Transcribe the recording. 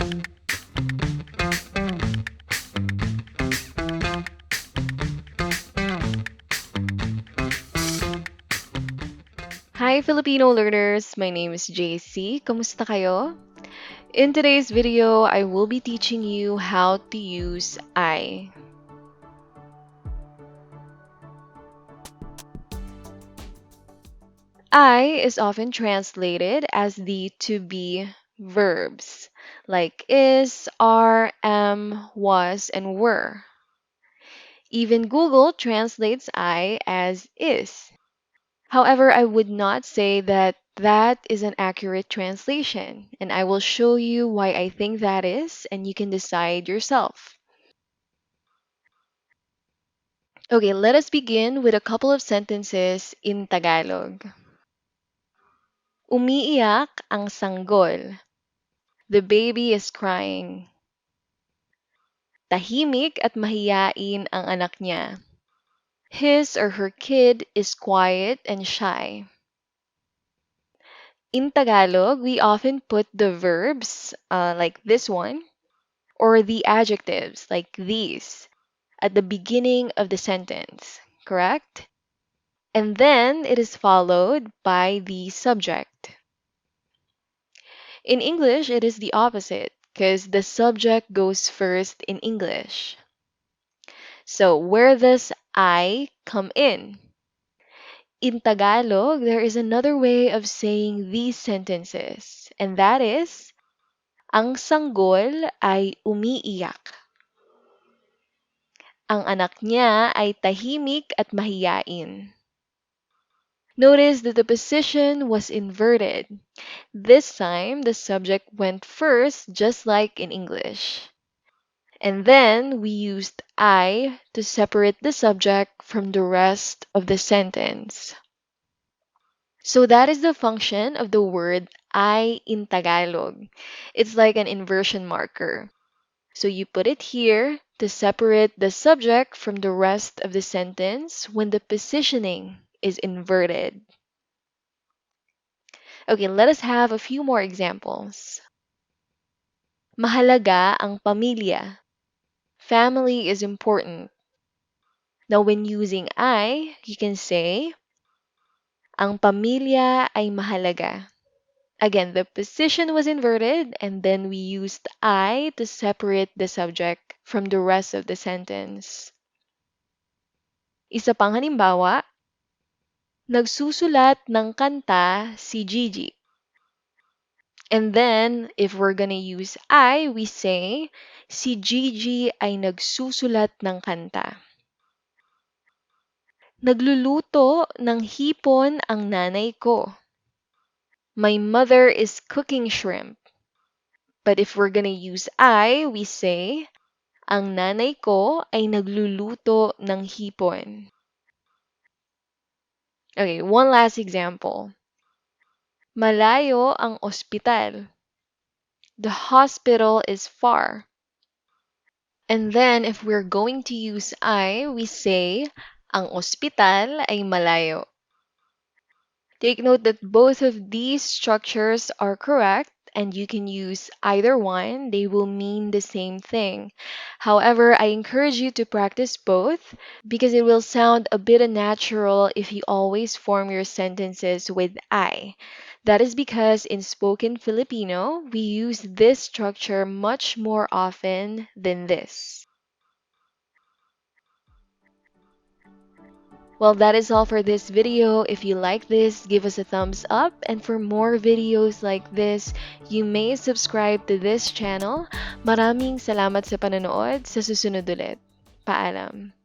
Hi Filipino learners, my name is JC. Kamusta kayo? In today's video, I will be teaching you how to use I. I is often translated as the to be verbs like is, are, am, was, and were. Even Google translates I as is. However, I would not say that that is an accurate translation, and I will show you why I think that is, and you can decide yourself. Okay, let us begin with a couple of sentences in Tagalog. Umiiyak ang sanggol. The baby is crying. Tahimik at mahiyain ang anak niya. His or her kid is quiet and shy. In Tagalog, we often put the verbs, like this one, or the adjectives, like these, at the beginning of the sentence, correct? And then it is followed by the subject. In English, it is the opposite, because the subject goes first in English. So, where does I come in? In Tagalog, there is another way of saying these sentences, and that is, ang sanggol ay umiiyak. Ang anak niya ay tahimik at mahiyain. Notice that the position was inverted. This time, the subject went first, just like in English. And then we used I to separate the subject from the rest of the sentence. So that is the function of the word I in Tagalog. It's like an inversion marker. So you put it here to separate the subject from the rest of the sentence when the positioning is inverted. Okay, let us have a few more examples. Mahalaga ang pamilya. Family is important. Now, when using I, you can say, ang pamilya ay mahalaga. Again, the position was inverted and then we used I to separate the subject from the rest of the sentence. Isa pang halimbawa, nagsusulat ng kanta si Gigi. And then, if we're gonna use I, we say, si Gigi ay nagsusulat ng kanta. Nagluluto ng hipon ang nanay ko. My mother is cooking shrimp. But if we're gonna use I, we say, ang nanay ko ay nagluluto ng hipon. Okay, one last example. Malayo ang ospital. The hospital is far. And then, if we're going to use I, we say, ang ospital ay malayo. Take note that both of these structures are correct and you can use either one. They will mean the same thing. However, I encourage you to practice both because it will sound a bit unnatural if you always form your sentences with I. That is because in spoken Filipino, we use this structure much more often than this. Well, that is all for this video. If you like this, give us a thumbs up. And for more videos like this, you may subscribe to this channel. Maraming salamat sa panonood. Sa susunod ulit. Paalam.